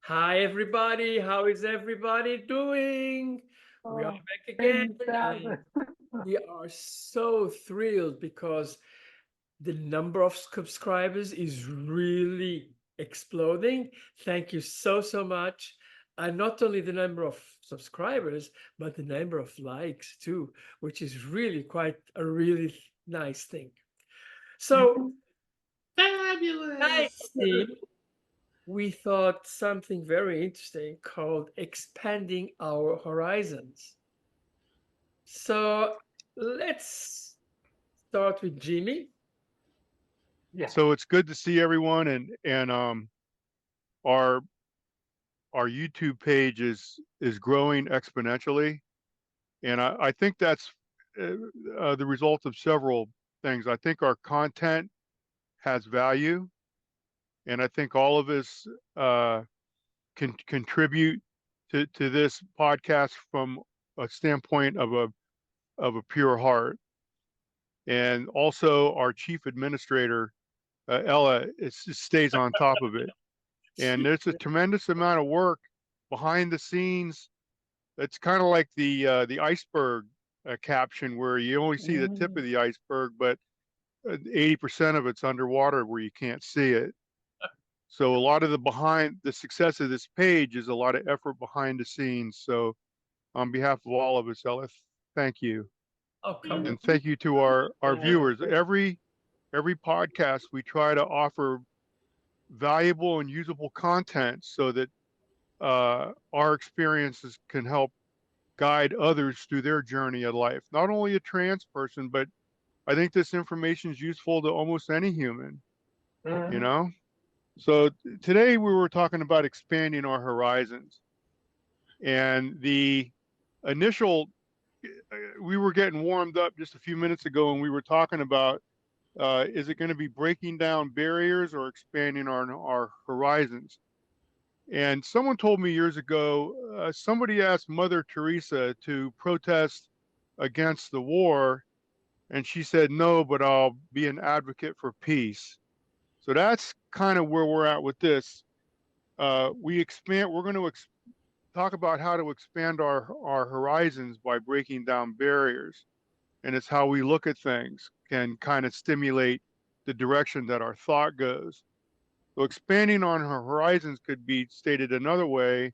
Hi, everybody. How is everybody doing? We are Oh, back again. thanks, Dad. And we are so thrilled because the number of subscribers is really exploding. Thank you so much. And not only the number of subscribers, but the number of likes too, which is really quite a really nice thing. So, Fabulous. nice we thought something very interesting called expanding our horizons. So let's start with Jimmy. Yeah. So it's good to see everyone, and our our YouTube page is growing exponentially, and I think that's uh, the result of several things. I think our content has value, and I think all of us can contribute to this podcast from a standpoint of a pure heart. And also, our chief administrator, Ella, stays on top of it. And there's a tremendous amount of work behind the scenes. It's kind of like the iceberg caption, where you only see the tip of the iceberg, but 80% of it's underwater where you can't see it. So a lot of the success of this page is a lot of effort behind the scenes. So on behalf of all of us, Ella, thank you. Oh, come on. And thank you to our viewers. Every podcast we try to offer valuable and usable content so that our experiences can help guide others through their journey of life. Not only a trans person, but I think this information is useful to almost any human, you Mhm. know? So today we were talking about expanding our horizons. And the initial, we were getting warmed up just a few minutes ago, and we were talking about is it going to be breaking down barriers or expanding our horizons? And someone told me years ago, somebody asked Mother Teresa to protest against the war, and she said, no, but I'll be an advocate for peace. So that's kind of where we're at with this. We're going to talk about how to expand our horizons by breaking down barriers. And it's how we look at things can kind of stimulate the direction that our thought goes. So expanding on our horizons could be stated another way,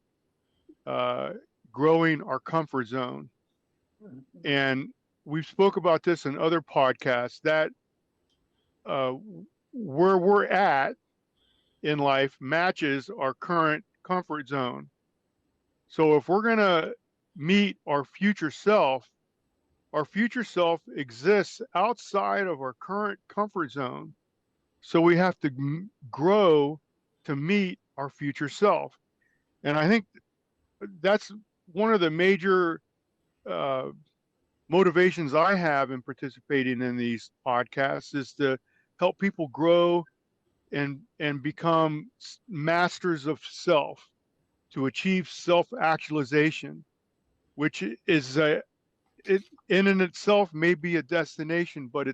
uh, growing our comfort zone. And we've spoke about this in other podcasts that uh, where we're at in life matches our current comfort zone. So if we're going to meet our future self exists outside of our current comfort zone. So we have to grow to meet our future self. And I think that's one of the major uh, motivations I have in participating in these podcasts is to help people grow and become masters of self, to achieve self actualization, which is it in and itself may be a destination, but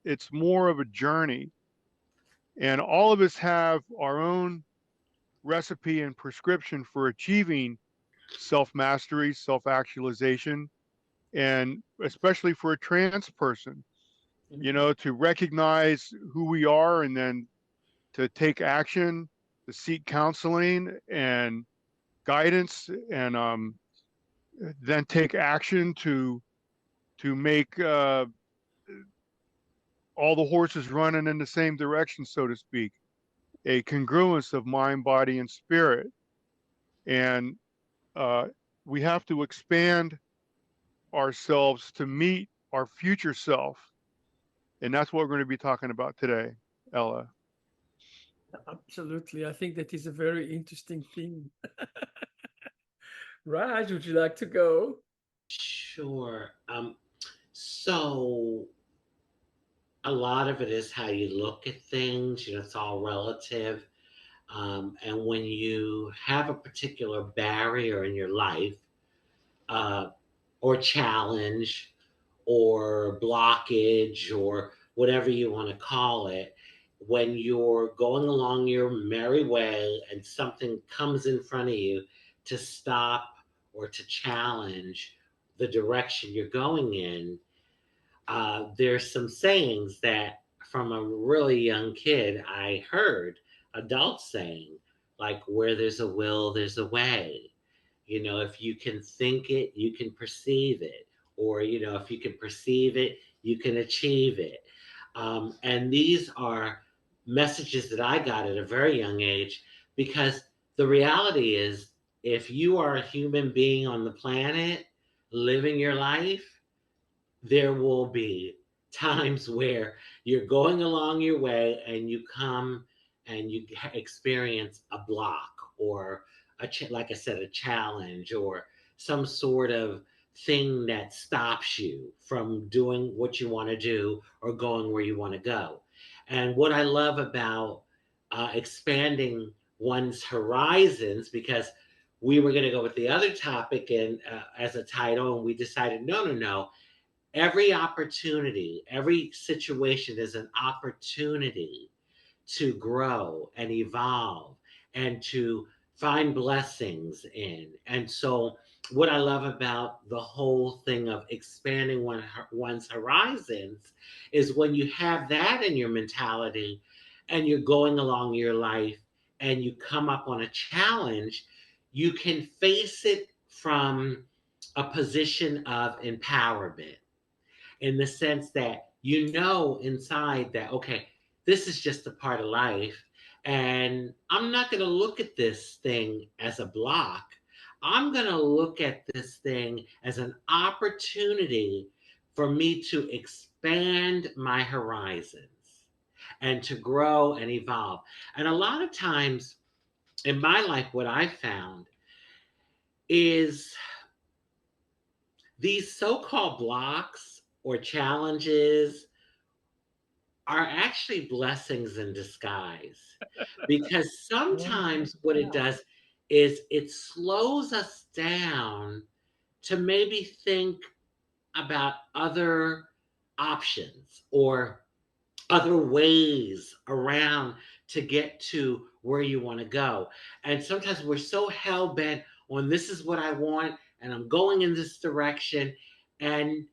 it's more of a journey. And all of us have our own recipe and prescription for achieving self mastery, self actualization, and especially for a trans person, to recognize who we are and then to take action, to seek counseling and guidance, and then take action to make all the horses running in the same direction, so to speak, a congruence of mind, body, and spirit. And uh, we have to expand ourselves to meet our future self. And that's what we're going to be talking about today, Ella. Absolutely. I think that is a very interesting thing. Raj, would you like to go? Sure. So a lot of it is how you look at things. It's all relative. And when you have a particular barrier in your life, uh, or challenge, or blockage, or whatever you want to call it, when you're going along your merry way and something comes in front of you to stop or to challenge the direction you're going in, there's some sayings that from a really young kid I heard adults saying, like, where there's a will, there's a way. You know, if you can think it, you can perceive it. Or, you know, if you can perceive it, you can achieve it. And these are messages that I got at a very young age, because the reality is, if you are a human being on the planet living your life, there will be times where you're going along your way and you come and you experience a block, or like I said, a challenge, or some sort of thing that stops you from doing what you want to do or going where you want to go. And what I love about expanding one's horizons, because we were going to go with the other topic and as a title, and we decided no, every opportunity, every situation is an opportunity to grow and evolve and to find blessings in. And so, what I love about the whole thing of expanding one's horizons is when you have that in your mentality and you're going along your life and you come up on a challenge, you can face it from a position of empowerment, in the sense that you know inside that, okay, this is just a part of life. And I'm not going to look at this thing as a block. I'm going to look at this thing as an opportunity for me to expand my horizons and to grow and evolve. And a lot of times in my life, what I found is these so called blocks or challenges are actually blessings in disguise, because sometimes what it does is it slows us down to maybe think about other options or other ways around to get to where you want to go. And sometimes we're so hell bent on, this is what I want and I'm going in this direction. And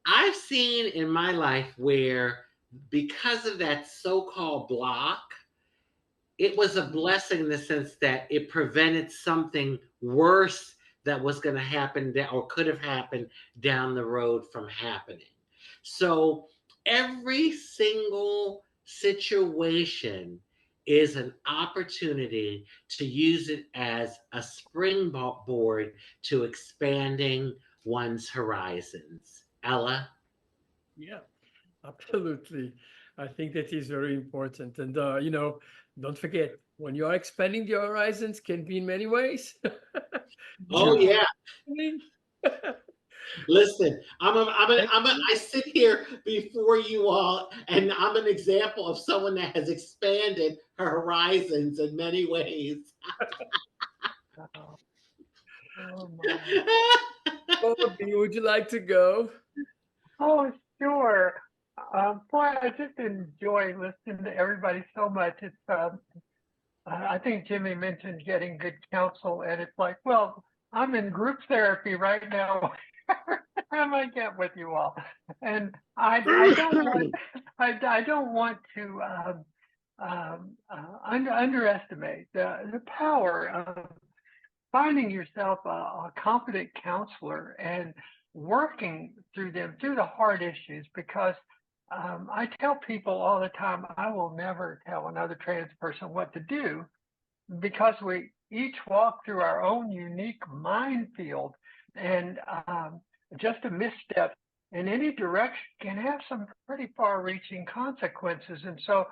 I've seen in my life where, because of that so called block, it was a blessing in the sense that it prevented something worse that was going to happen or could have happened down the road from happening. So every single situation is an opportunity to use it as a springboard to expanding one's horizons. Ella? Yeah, absolutely. I think that is very important. And, don't forget, when you are expanding your horizons, can be in many ways. Oh Just yeah. listening. Listen, I sit here before you all, and I'm an example of someone that has expanded her horizons in many ways. Oh my. Bobby, would you like to go? Oh, sure. Boy, I just enjoy listening to everybody so much. It's I think Jimmy mentioned getting good counsel, and it's like, well, I'm in group therapy right now. I get with you all, and I don't want I don't want to underestimate the power of finding yourself a competent counselor and working through the hard issues, because I tell people all the time, I will never tell another trans person what to do, because we each walk through our own unique minefield, and just a misstep in any direction can have some pretty far-reaching consequences. And so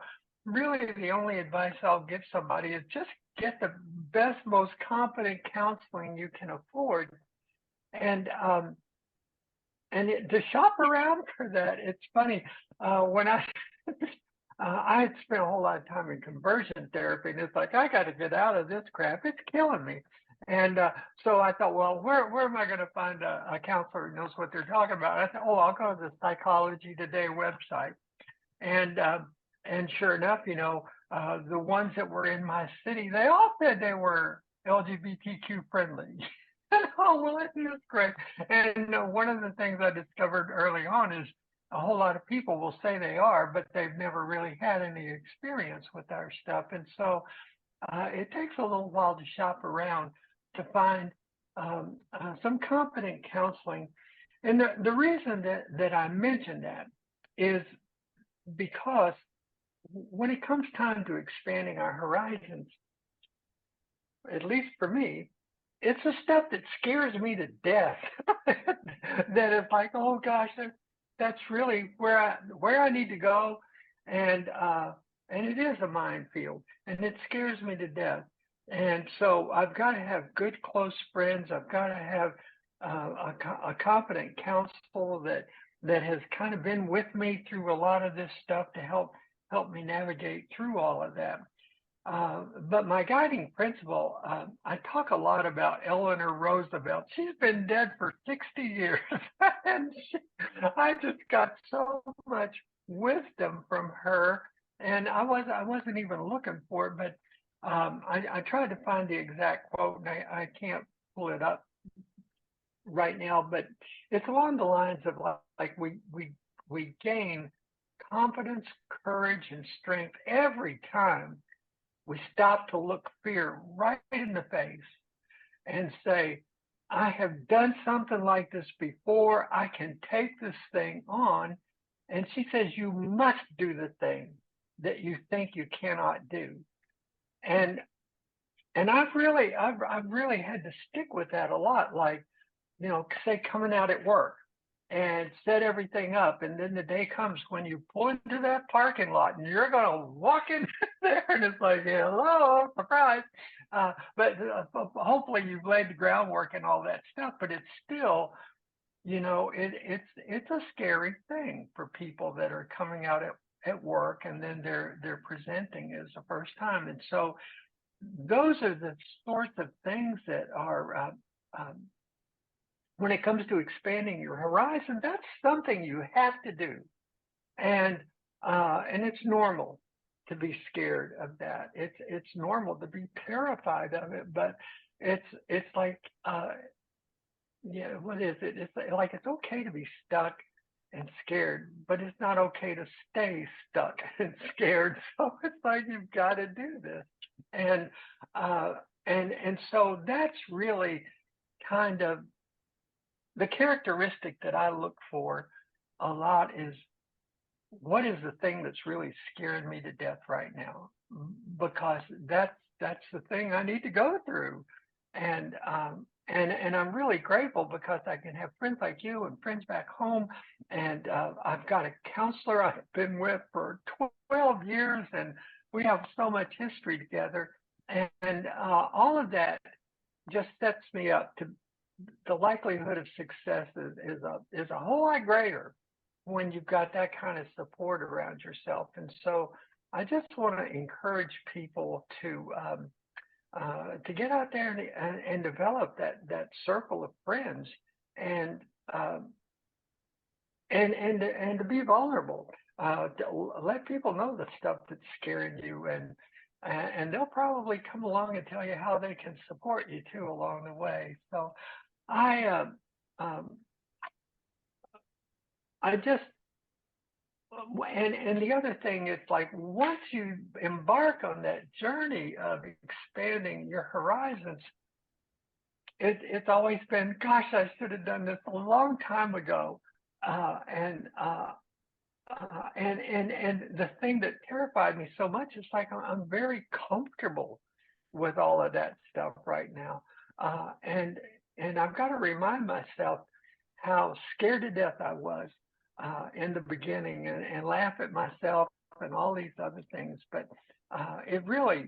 really the only advice I'll give somebody is just get the best, most competent counseling you can afford, and to shop around for that. It's funny, when I had spent a whole lot of time in conversion therapy, and it's like, I got to get out of this crap. It's killing me. And so I thought, well, where am I going to find a counselor who knows what they're talking about? I thought, oh, I'll go to the Psychology Today website. And And sure enough, the ones that were in my city, they all said they were LGBTQ friendly. Oh, well, isn't this great? And one of the things I discovered early on is a whole lot of people will say they are, but they've never really had any experience with our stuff. And so it takes a little while to shop around to find some competent counseling. And the reason that I mention that is because when it comes time to expanding our horizons, at least for me, it's the stuff that scares me to death. That is like, oh gosh, that's really where I need to go, and it is a minefield, and it scares me to death. And so I've got to have good close friends. I've got to have a competent counsel that has kind of been with me through a lot of this stuff to help me navigate through all of that. But my guiding principle, I talk a lot about Eleanor Roosevelt. She's been dead for 60 years. And I just got so much wisdom from her. And I wasn't even looking for it, but I tried to find the exact quote, and I can't pull it up right now, but it's along the lines of like we gain confidence, courage, and strength every time we stop to look fear right in the face and say, I have done something like this before. I can take this thing on. And she says, you must do the thing that you think you cannot do. And I've really had to stick with that a lot. Like, say coming out at work and set everything up. And then the day comes when you pull into that parking lot and you're going to walk in there and it's like, hello, surprise. But hopefully you've laid the groundwork and all that stuff, but it's still, it's a scary thing for people that are coming out at work and then they're presenting as the first time. And so those are the sorts of things that are, when it comes to expanding your horizon, that's something you have to do. And it's normal to be scared of that. It's normal to be terrified of it, but it's like, what is it? It's like, it's okay to be stuck and scared, but it's not okay to stay stuck and scared. So it's like, you've got to do this. And so that's really kind of the characteristic that I look for a lot is, what is the thing that's really scaring me to death right now? Because that's the thing I need to go through. And I'm really grateful because I can have friends like you and friends back home. And I've got a counselor I've been with for 12 years, and we have so much history together. And all of that just sets me up to, the likelihood of success is a whole lot greater when you've got that kind of support around yourself. And so I just want to encourage people to get out there and develop that circle of friends and to be vulnerable, to let people know the stuff that's scaring you, and they'll probably come along and tell you how they can support you too along the way. So I just, and the other thing is, like, once you embark on that journey of expanding your horizons, it's always been, gosh, I should have done this a long time ago. And the thing that terrified me so much is, like, I'm very comfortable with all of that stuff right now. And I've got to remind myself how scared to death I was in the beginning, and laugh at myself and all these other things. But it really,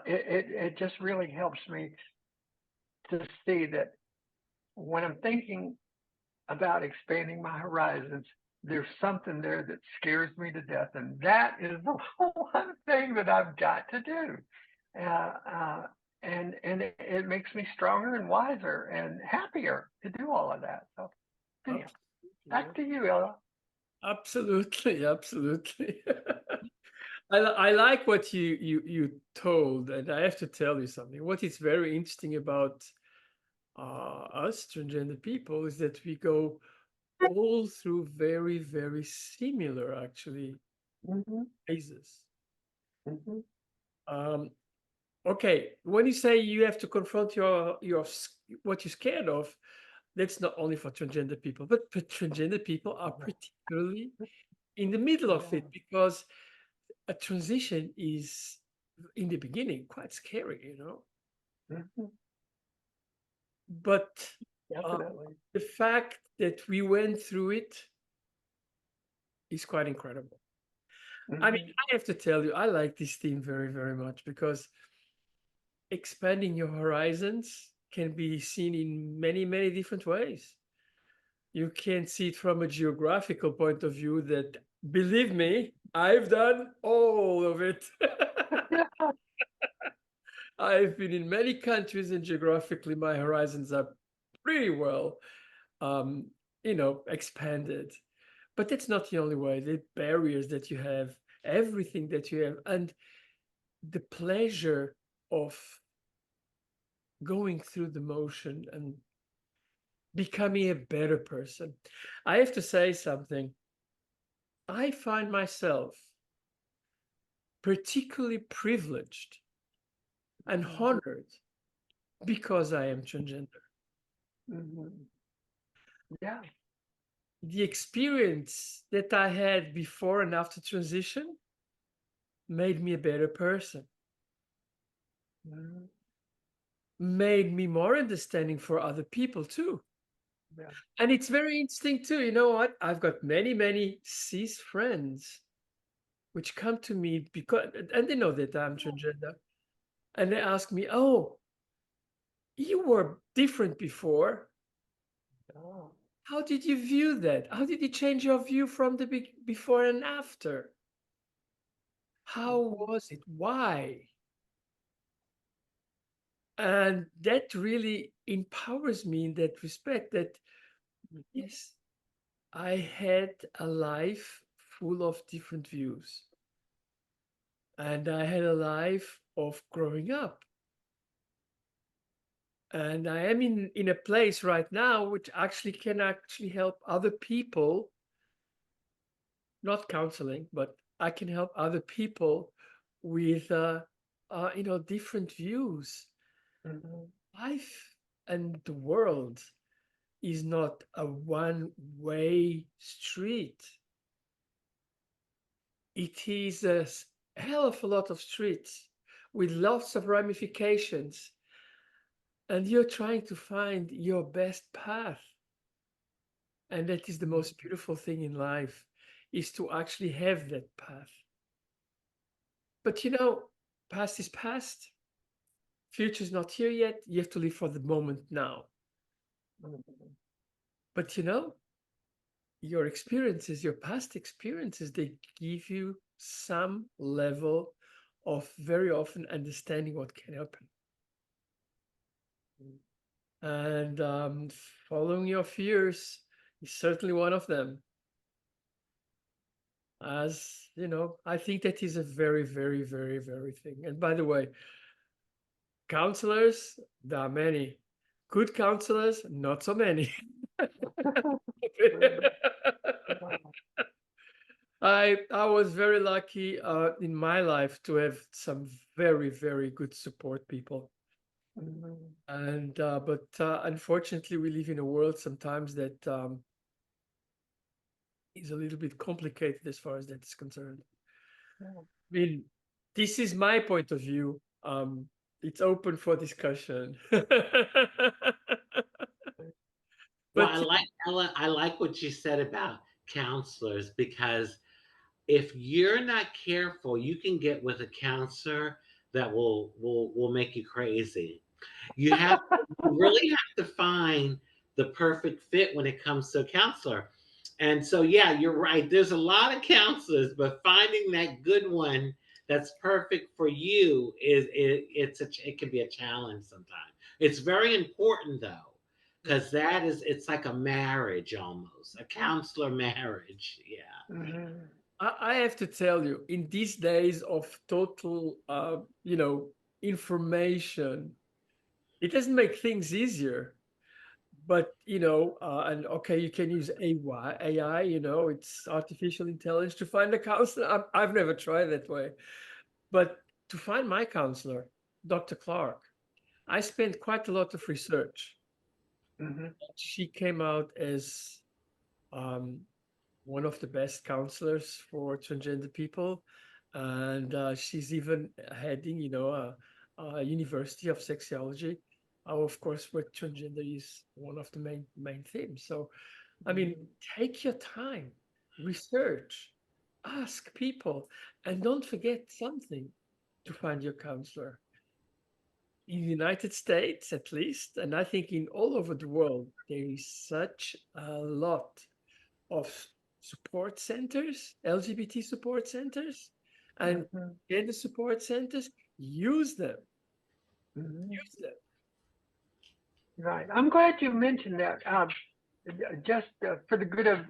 it just really helps me to see that when I'm thinking about expanding my horizons, there's something there that scares me to death. And that is the one thing that I've got to do. And it makes me stronger and wiser and happier to do all of that. So, yeah. Back to you, Ella. Absolutely, absolutely. I like what you told, and I have to tell you something. What is very interesting about us transgender people is that we go all through very, very similar, actually, Mm-hmm. phases. Mm-hmm. Um, okay, when you say you have to confront what you're scared of, that's not only for transgender people, but transgender people are particularly in the middle of Yeah. it, because a transition is in the beginning quite scary, Mm-hmm. but uh, Definitely. the fact that we went through it is quite incredible. I mean, Mm-hmm. I have to tell you, I like this theme very, very much, because expanding your horizons can be seen in many, many different ways. You can see it from a geographical point of view that, believe me, I've done all of it. I've been in many countries, and geographically, my horizons are pretty well, um, expanded. But that's not the only way. The barriers that you have, everything that you have, and the pleasure of going through the motion and becoming a better person. I have to say something. I find myself particularly privileged and honored because I am transgender. Mm-hmm. Yeah. The experience that I had before and after transition made me a better person, Mm-hmm. made me more understanding for other people too. Yeah. And it's very interesting too. You know what? I've got many, many cis friends which come to me because, and they know that I'm transgender, and they ask me, "Oh, you were different before. Oh. How did you view that? How did you change your view from the before and after? How Mm-hmm. was it? Why?" And that really empowers me in that respect, that yes, I had a life full of different views, and I had a life of growing up. And I am in a place right now which actually can actually help other people, not counseling, but I can help other people with different views. Mm-hmm. Life and the world is not a one-way street. It is a hell of a lot of streets with lots of ramifications, and you're trying to find your best path. And that is the most beautiful thing in life, is to actually have that path. But past is past, future is not here yet. You have to live for the moment now. Mm-hmm. But your experiences, your past experiences, they give you some level of very often understanding what can happen. And following your fears is certainly one of them. As I think that is a very, very, very, very thing. And by the way, counselors, there are many. Good counselors, not so many. Really. Wow. I was very lucky in my life to have some very, very good support people. Mm-hmm. And but unfortunately, we live in a world sometimes that is a little bit complicated as far as that is concerned. Yeah. I mean, this is my point of view. It's open for discussion. Well, But I like what you said about counselors, because if you're not careful, you can get with a counselor that will make you crazy. You really have to find the perfect fit when it comes to a counselor. And so yeah, you're right. There's a lot of counselors, but finding that good one that's perfect for you it can be a challenge sometimes. It's very important though because it's like a marriage almost, a counselor marriage. Yeah. Mhm. I have to tell you, in these days of total, information, it doesn't make things easier. But and okay, you can use AI. It's artificial intelligence to find a counselor. I've never tried that way, but to find my counselor, Dr. Clark, I spent quite a lot of research. Mhm. She came out as um, one of the best counselors for transgender people, and she's even heading, a university of sexology. Of course, where transgender is one of the main themes. So, I mean, take your time, research, ask people, and don't forget something to find your counselor. In the United States, at least, and I think in all over the world, there is such a lot of support centers, LGBT support centers, and Mhm. gender support centers. Use them. Mhm. Use them. Right. I'm glad you mentioned that. Just for the good of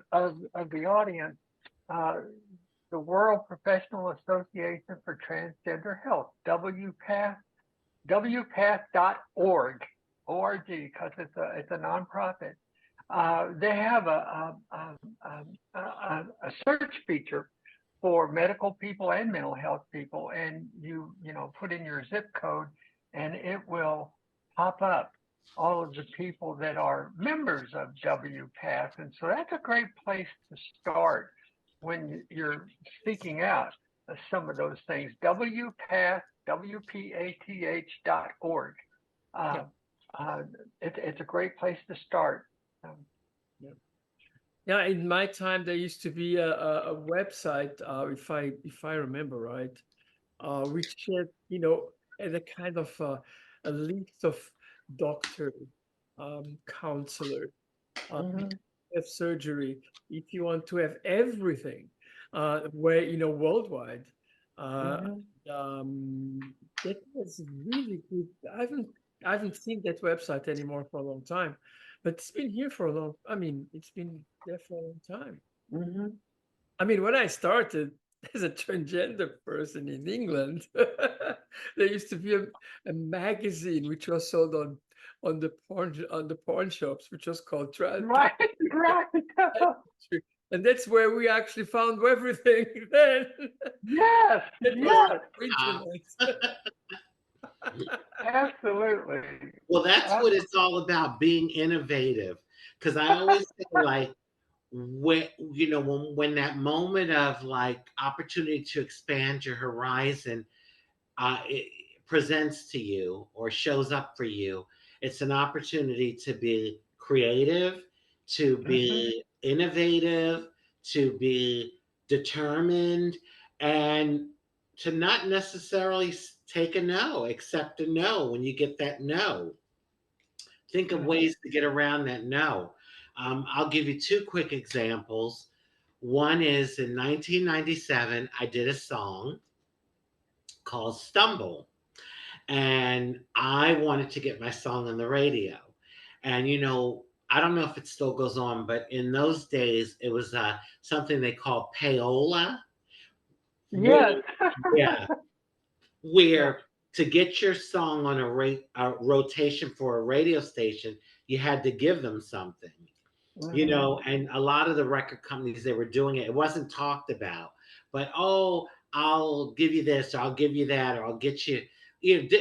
the audience, uh, the World Professional Association for Transgender Health, WPATH, WPATH.org, org, because it's a nonprofit. They have a search feature for medical people and mental health people, and you put in your zip code, and it will pop up all of the people that are members of WPATH, and so that's a great place to start when you're seeking out some of those things. WPATH, WPATH.org. Yeah. Uh, it's a great place to start. Um, Yeah. Yeah. In my time, there used to be a website, if I remember right, which had a kind of a list of doctors, counselors, if mhm, you have surgery, if you want to have everything, where worldwide, uh, mhm. that was really good. I haven't seen that website anymore for a long time, but it's been here for a long. I mean, it's been there for a long time. Mhm. I mean, when I started as a transgender person in England, there used to be a magazine which was sold on the porn shops, which was called Right, right. and that's where we actually found everything. Then Yes, it was yes, internet. absolutely. Well, that's what it's Absolutely. all about, being innovative. Because I always say, like, when when that moment of like opportunity to expand your horizon it presents to you or shows up for you, it's an opportunity to be creative, to Mhm. be innovative, to be determined, and to not necessarily take a no, accept a no when you get that no. Think of Mhm. ways to get around that no. I'll give you two quick examples. One is in 1997, I did a song called Stumble, and I wanted to get my song on the radio. And I don't know if it still goes on, but in those days, it was something they call payola. Yes. Yeah, Yeah. where to get your song on a rotation for a radio station, you had to give them something. Mhm. And a lot of the record companies, they were doing it. It wasn't talked about, but oh, I'll give you this, or I'll give you that, or I'll get you.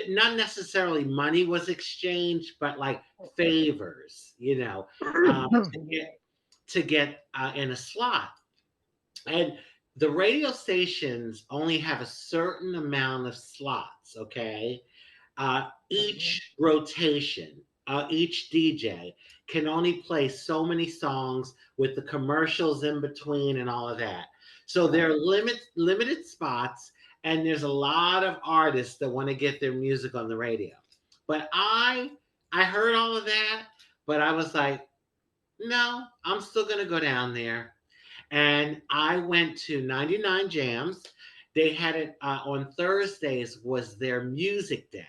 Not necessarily money was exchanged, but like favors. To Mhm. get in a slot. And the radio stations only have a certain amount of slots. Okay, Mhm. each rotation, each DJ can only play so many songs with the commercials in between and all of that. So Right. there are limited spots, and there's a lot of artists that want to get their music on the radio. But I heard all of that, but I was like, no, I'm still gonna go down there. And I went to 99 Jams. They had it on Thursdays was their music day.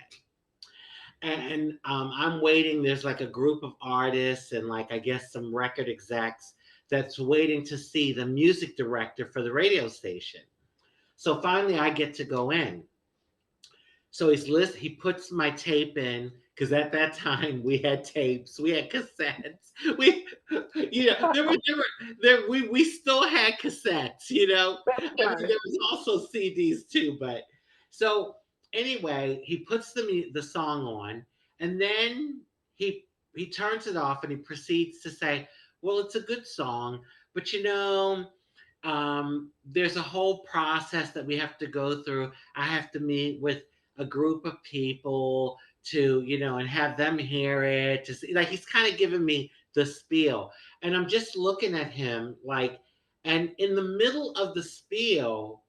and I'm waiting. There's like a group of artists and like I guess some record execs that's waiting to see the music director for the radio station. So finally, I get to go in. So he puts my tape in because at that time we had tapes, we had cassettes, we, we still had cassettes, That's and then nice. there was also CDs too. But so anyway, he puts the song on, and then he turns it off and he proceeds to say, "Well, it's a good song, but there's a whole process that we have to go through. I have to meet with a group of people to, and have them hear it to see, like he's kind of giving me the spiel. And I'm just looking at him like, and in the middle of the spiel,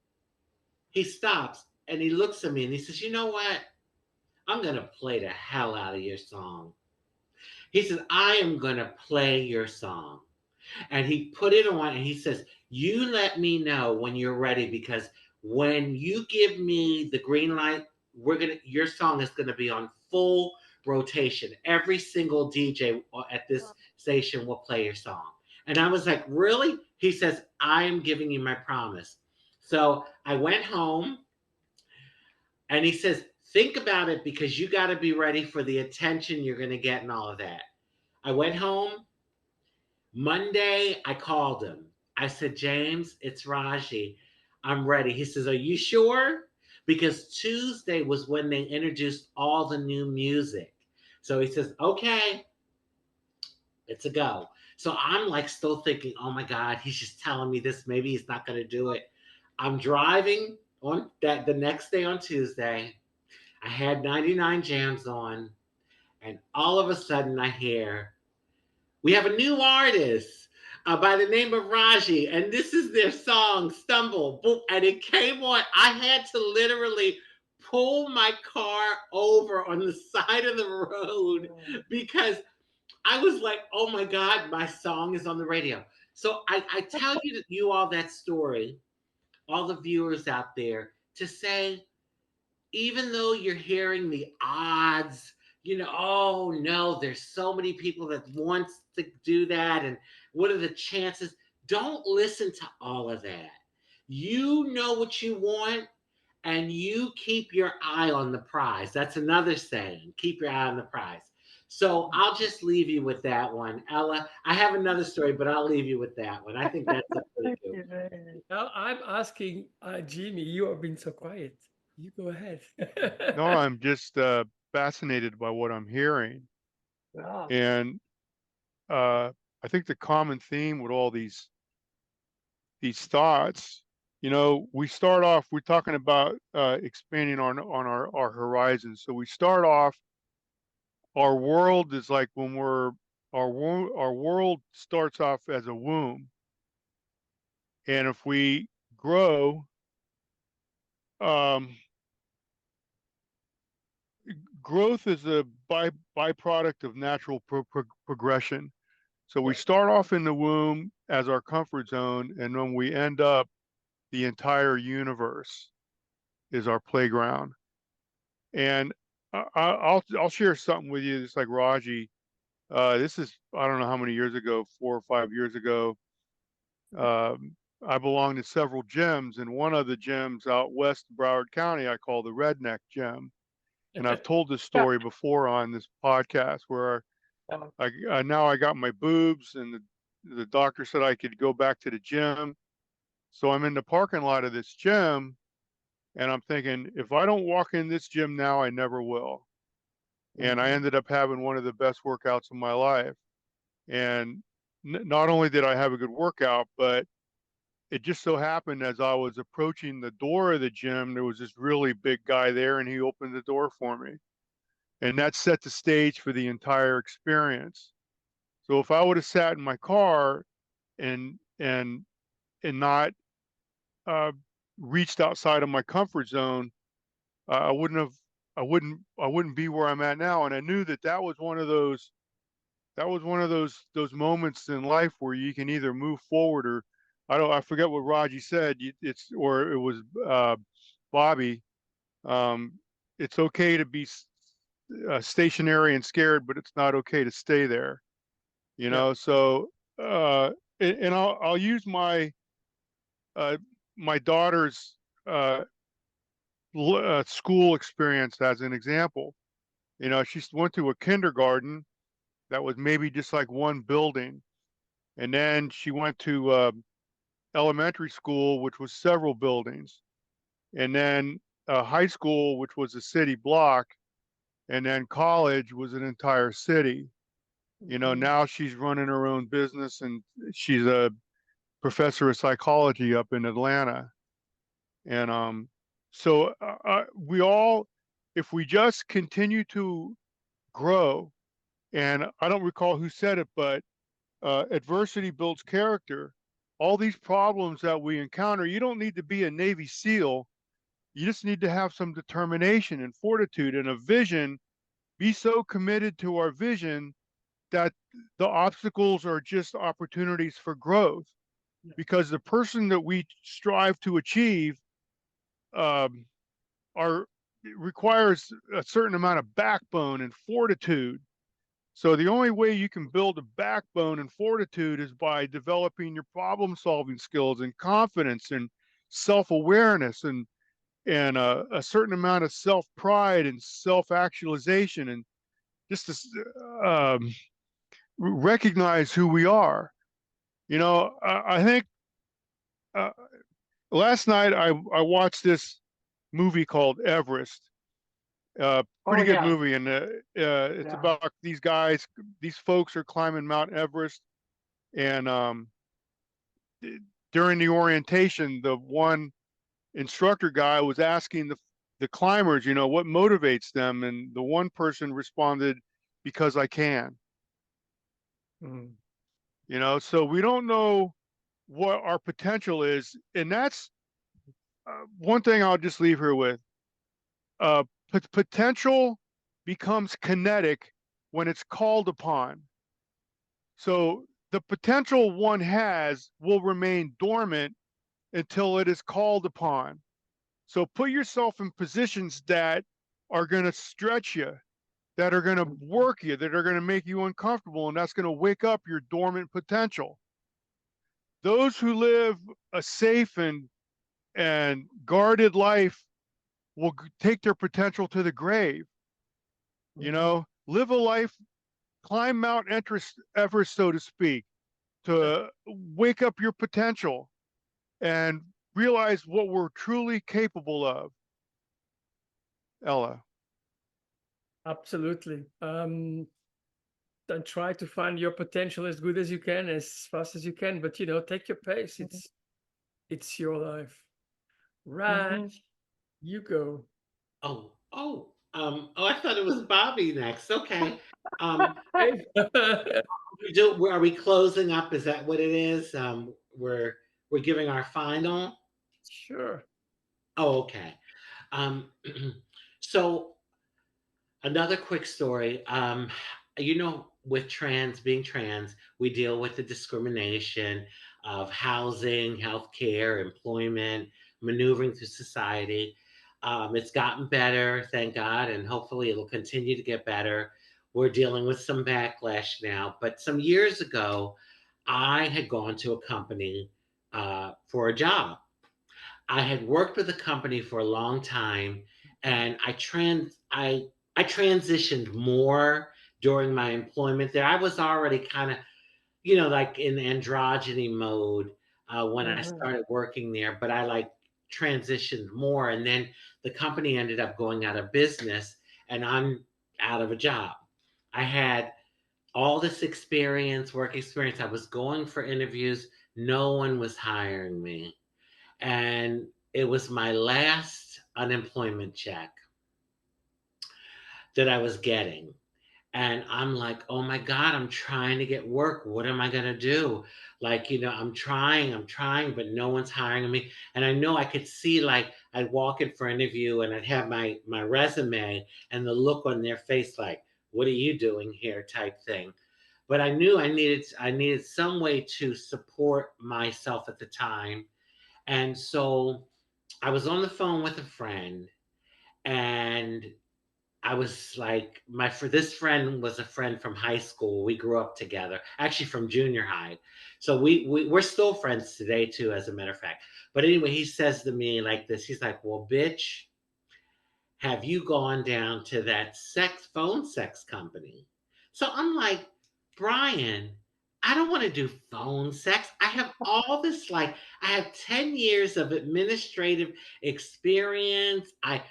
he stops and he looks at me and he says, "You know what? I'm going to play the hell out of your song." He says, "I am going to play your song." And he put it on and he says, "You let me know when you're ready, because when you give me the green light, your song is gonna be on full rotation. Every single DJ at this station will play your song." And I was like, "Really?" He says, "I am giving you my promise." So I went home and he says, "Think about it, because you got to be ready for the attention you're going to get and all of that." I went home. Monday, I called him. I said, "James, it's Raji. I'm ready." He says, "Are you sure?" Because Tuesday was when they introduced all the new music. So he says, "Okay, it's a go." So I'm like still thinking, "Oh my God, he's just telling me this. Maybe he's not going to do it." I'm driving on that the next day on Tuesday. I had 99 jams on, and all of a sudden I hear, "We have a new artist by the name of Raji, and this is their song, Stumble." Boom, and it came on. I had to literally pull my car over on the side of the road because I was like, "Oh my God, my song is on the radio." So I tell you all that story, all the viewers out there, to say, even though you're hearing the odds, "Oh no, there's so many people that wants to do that, and what are the chances?" Don't listen to all of that. You know what you want, and you keep your eye on the prize. That's another saying: keep your eye on the prize. So I'll just leave you with that one. Ella, I have another story, but I'll leave you with that one. I think that's a pretty Thank good you, one. man. Now I'm asking Jimmy, you have been so quiet. You go ahead. No, I'm just fascinated by what I'm hearing. Yeah. And I think the common theme with all these thoughts, we start off, we're talking about expanding on our horizons. So we start off, our world is like when our world starts off as a womb. And if we grow, um, growth is a byproduct of natural progression. So we start off in the womb as our comfort zone, and when we end up, the entire universe is our playground. And I'll share something with you. It's like Raji. This is, I don't know how many years ago, 4 or 5 years ago. I belonged to several gyms, and one of the gyms out west of Broward County I call the Redneck Gym. And I've told this story before on this podcast where now I got my boobs, and the doctor said I could go back to the gym. So I'm in the parking lot of this gym, and I'm thinking, if I don't walk in this gym now, I never will. And I ended up having one of the best workouts of my life. And not only did I have a good workout, but it just so happened as I was approaching the door of the gym, there was this really big guy there, and he opened the door for me. And that set the stage for the entire experience. So if I would have sat in my car and and and not uh, reached outside of my comfort zone, I wouldn't have, I wouldn't be where I'm at now. And I knew that was one of those moments in life where you can either move forward or, I forget what Raji said. Or it was Bobby. Um, it's okay to be stationary and scared, but it's not okay to stay there. You Yeah. know, so and I'll use uh, my daughter's uh, school experience as an example. You know, she went to a kindergarten that was maybe just like one building, and then she went to elementary school, which was several buildings, and then high school, which was a city block, and then college was an entire city. You know, Mhm. now she's running her own business, and she's a professor of psychology up in Atlanta. And so we all, if we just continue to grow, and I don't recall who said it, but adversity builds character. All these problems that we encounter, you don't need to be a Navy SEAL. You just need to have some determination and fortitude and a vision. Be so committed to our vision that the obstacles are just opportunities for growth. Yeah. Because the person that we strive to achieve um, are requires a certain amount of backbone and fortitude. So the only way you can build a backbone and fortitude is by developing your problem solving skills and confidence and self-awareness and a certain amount of self-pride and self-actualization and just to recognize who we are. You know, I think uh, last night I watched this movie called Everest. Oh Pretty good yeah, movie, and it's yeah. about these guys. These folks are climbing Mount Everest, and during the orientation, the one instructor guy was asking the climbers, you know, what motivates them, and the one person responded, "Because I can." Mm. You know, so we don't know what our potential is, and that's one thing I'll just leave here with. Uh, Potential becomes kinetic when it's called upon. So the potential one has will remain dormant until it is called upon. So put yourself in positions that are going to stretch you, that are going to Mhm. work you, that are going to make you uncomfortable, and that's going to wake up your dormant potential. Those who live a safe and guarded life will take their potential to the grave. You Mhm. know, live a life, climb Mount Everest, so to speak, to wake up your potential and realize what we're truly capable of. Ella. Absolutely. Then try to find your potential as good as you can, as fast as you can, but take your pace. It's your life. Right. Mhm. You go. Oh, I thought it was Bobby next. Okay. Um, Hey. are we closing up? Is that what it is? We're giving our final. Sure. Oh, okay. Um, so another quick story. With being trans, we deal with the discrimination of housing, healthcare, employment, maneuvering through society. It's gotten better, thank God, and hopefully it'll continue to get better. We're dealing with some backlash now, but some years ago, I had gone to a company for a job. I had worked with the company for a long time, and I transitioned more during my employment there. I was already kind of, like in androgyny mode when I Mhm. started working there, but I like transitioned more, and then the company ended up going out of business, and I'm out of a job. I had all this work experience. I was going for interviews. No one was hiring me, and it was my last unemployment check that I was getting. And I'm like, oh my God, I'm trying to get work. What am I going to do? Like, I'm trying, but no one's hiring me. And I know I could see, like, I'd walk in for an interview and I'd have my resume and the look on their face, like, what are you doing here type thing. But I knew I needed some way to support myself at the time. And so I was on the phone with a friend, and I was like, this friend was a friend from high school. We grew up together, actually from junior high. So we're still friends today too, as a matter of fact. But anyway, he says to me like this. He's like, "Well, bitch, have you gone down to that phone sex company?" So I'm like, Brian, I don't want to do phone sex. I have all this, like, I have 10 years of administrative experience. I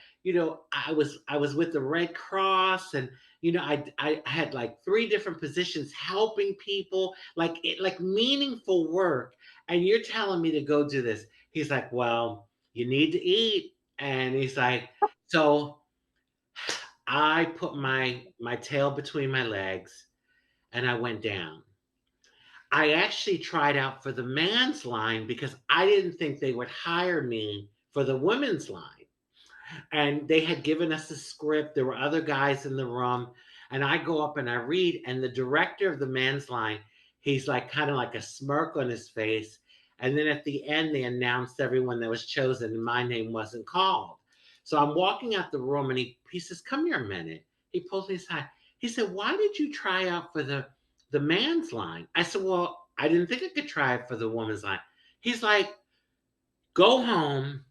was with the Red Cross, and I had like three different positions helping people, like meaningful work. And you're telling me to go do this. He's like, well, you need to eat. And he's like, so I put my tail between my legs and I went down. I actually tried out for the man's line because I didn't think they would hire me for the women's line. And they had given us a script. There were other guys in the room. And I go up and I read, and the director of the man's line, he's like kind of like a smirk on his face. And then at the end, they announced everyone that was chosen, and my name wasn't called. So I'm walking out the room, and he says, "Come here a minute." He pulls me aside. He said, "Why did you try out for the man's line?" I said, "Well, I didn't think I could try it for the woman's line." He's like, "Go home,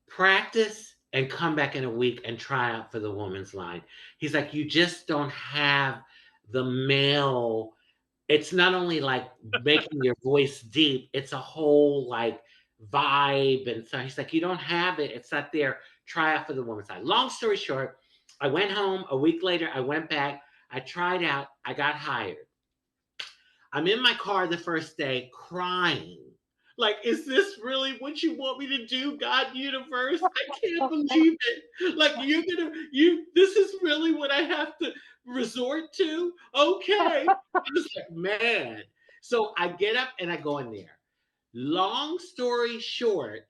practice, and come back in a week and try out for the woman's line." He's like, "You just don't have the male. It's not only like making your voice deep, it's a whole like vibe." And so he's like, "You don't have it. It's not there. Try out for the woman's line." Long story short, I went home. A week later, I went back. I tried out. I got hired. I'm in my car the first day crying. Like, is this really what you want me to do, God universe? I can't believe it. Like, this is really what I have to resort to? Okay. I was like, man. So I get up and I go in there. Long story short,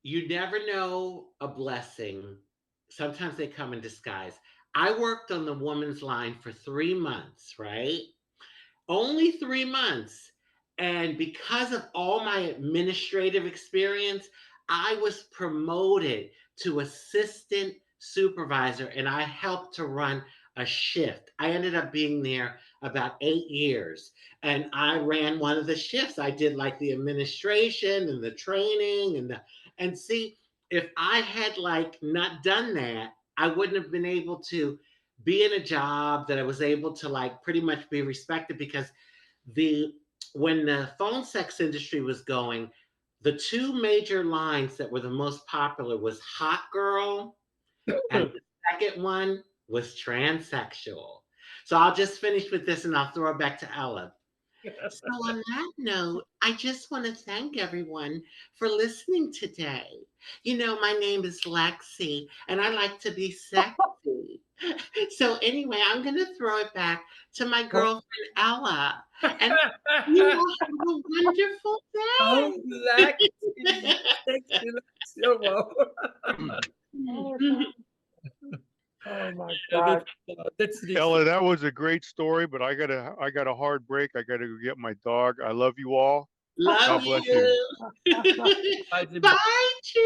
you never know a blessing. Sometimes they come in disguise. I worked on the woman's line for 3 months, right? Only 3 months. And because of all my administrative experience, I was promoted to assistant supervisor, and I helped to run a shift. I ended up being there about 8 years, and I ran one of the shifts. I did like the administration and the training and see, if I had like not done that, I wouldn't have been able to be in a job that I was able to like pretty much be respected, because the when the phone sex industry was going, the two major lines that were the most popular was Hot Girl, and the second one was Transsexual. So I'll just finish with this and I'll throw it back to Ella. So, on that note, I just want to thank everyone for listening today. My name is Lexi, and I like to be sexy. So, anyway, I'm going to throw it back to my girlfriend, Ella. And you all have a wonderful Oh, day. Lexi. Sexy Lexi. Oh, wow. Oh my Yeah, God. that's the Ella, that was a great story, but I got a hard break. I got to go get my dog. I love you all. Love God bless you. you. Bye,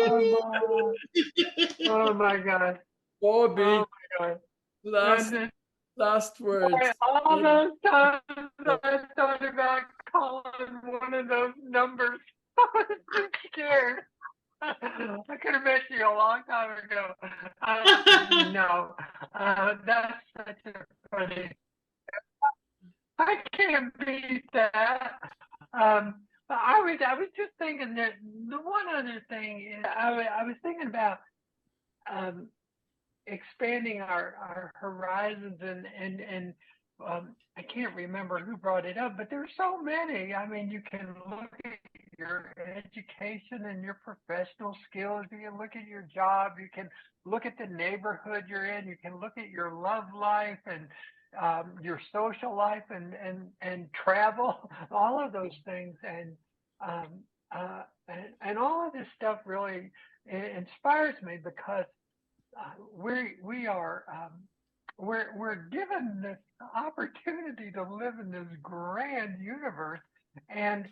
Oh Jimmy. my, oh my God. Bobby, Oh my God. last And last words. boy, all Yeah. those times I thought about calling one of those numbers, I was too scared. I could have met you a long time ago. No, that's such a funny. I can't beat that. I was just thinking that the one other thing is I was thinking about um, expanding our horizons and I can't remember who brought it up, but there's so many. I mean, you can look at your education and your professional skills. You can look at your job. You can look at the neighborhood you're in. You can look at your love life and your social life and travel. All of those things um, and all of this stuff really inspires me because we are we're given this opportunity to live in this grand universe and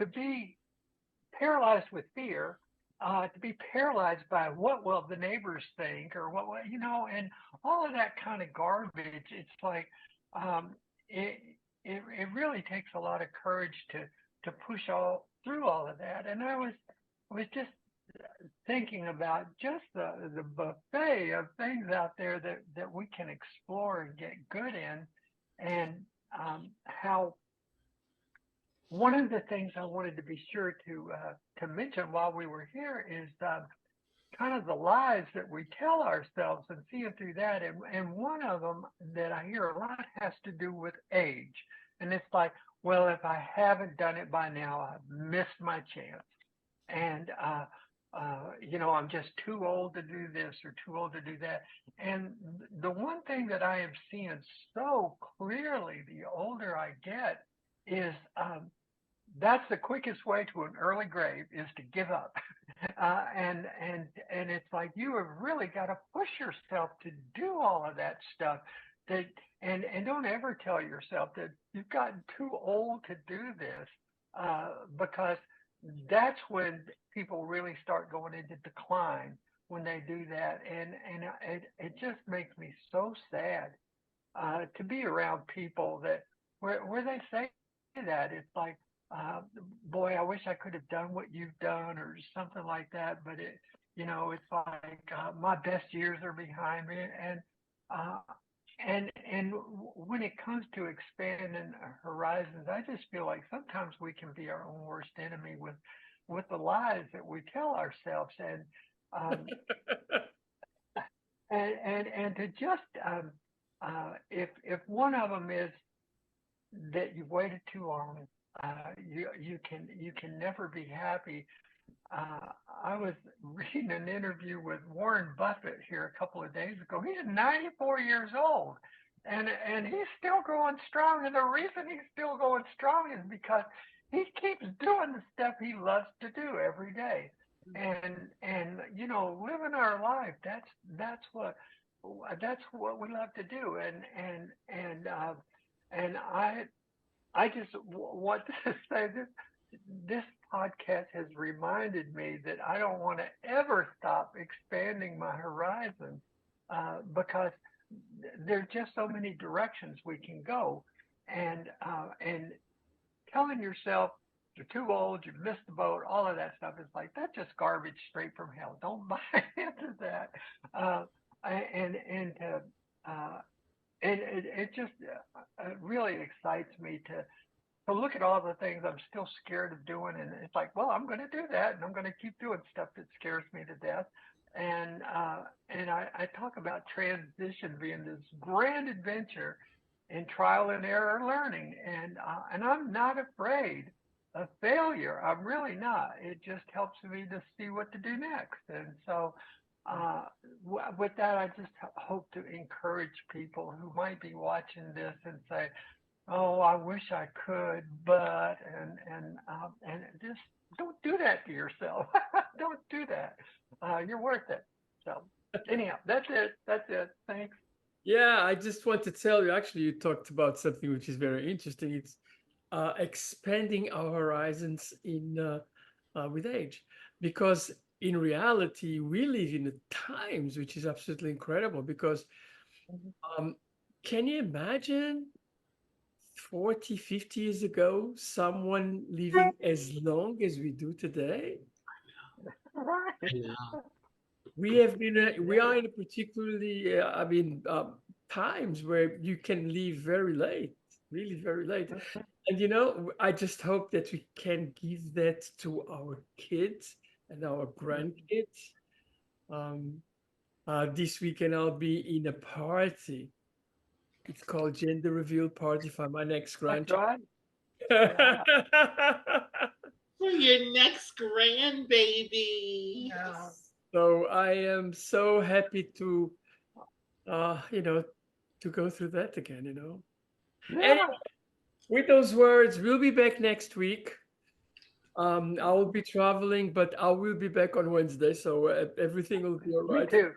to be paralyzed with fear to be paralyzed by what will the neighbors think, or and all of that kind of garbage. It's like um, it, it really takes a lot of courage to push all through all of that. And I was just thinking about just the buffet of things out there that we can explore and get good in, and how one of the things I wanted to be sure to mention while we were here is kind of the lies that we tell ourselves, and seeing through that. And one of them that I hear a lot has to do with age. And it's like, well, if I haven't done it by now, I've missed my chance. And I'm just too old to do this or too old to do that. And the one thing that I am seeing so clearly the older I get is that's the quickest way to an early grave, is to give up. And it's like, you have really got to push yourself to do all of that stuff. That and don't ever tell yourself that you've gotten too old to do this, because that's when people really start going into decline, when they do that. And it just makes me so sad to be around people that where they say that. It's like, boy, I wish I could have done what you've done, or something like that. But it's like, my best years are behind me. Uh, and when it comes to expanding horizons, I just feel like sometimes we can be our own worst enemy with the lies that we tell ourselves. Um, and to just if one of them is that you've waited too long, you can never be happy. I was reading an interview with Warren Buffett here a couple of days ago. He's 94 years old, and he's still going strong. And the reason he's still going strong is because he keeps doing the stuff he loves to do every day. And living our life. That's what we love to do. And I just want to say this podcast has reminded me that I don't want to ever stop expanding my horizons, because there's just so many directions we can go. And telling yourself you're too old, you missed the boat, all of that stuff is like, that's just garbage straight from hell. Don't buy into that. And it just really excites me to look at all the things I'm still scared of doing. And it's like, well, I'm going to do that, and I'm going to keep doing stuff that scares me to death. And I talk about transition being this grand adventure in trial and error learning. And I'm not afraid of failure. I'm really not. It just helps me to see what to do next. And so with that, I just hope to encourage people who might be watching this and say, oh, I wish I could, but, and just don't do that to yourself. Don't do that. You're worth it. So anyhow, that's it. Thanks. Yeah, I just want to tell you, actually, you talked about something which is very interesting. It's expanding our horizons with age, because in reality, we live in times which is absolutely incredible. Because can you imagine 40, 50 years ago, someone living as long as we do today? Right. We are in a particularly, times where you can live very late, really very late. And I just hope that we can give that to our kids and our grandkids. This weekend I'll be in a party. It's called Gender Reveal Party for my next That's grandchild. right. Yeah. For your next grandbaby. Yeah. So I am so happy to go through that again. Yeah. Anyway, with those words, we'll be back next week. I will be traveling, but I will be back on Wednesday, so everything will be all Me right. too.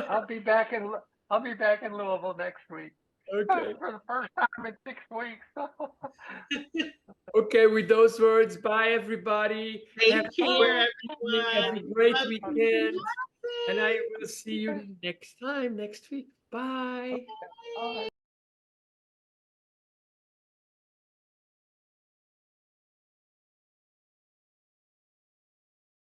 I'll be back in Louisville next week. Okay. for the first time in 6 weeks. Okay, with those words, bye everybody. Have Take a great care, evening, have a everyone. great Love weekend, you. and I will see you next time, next week. Bye. Bye.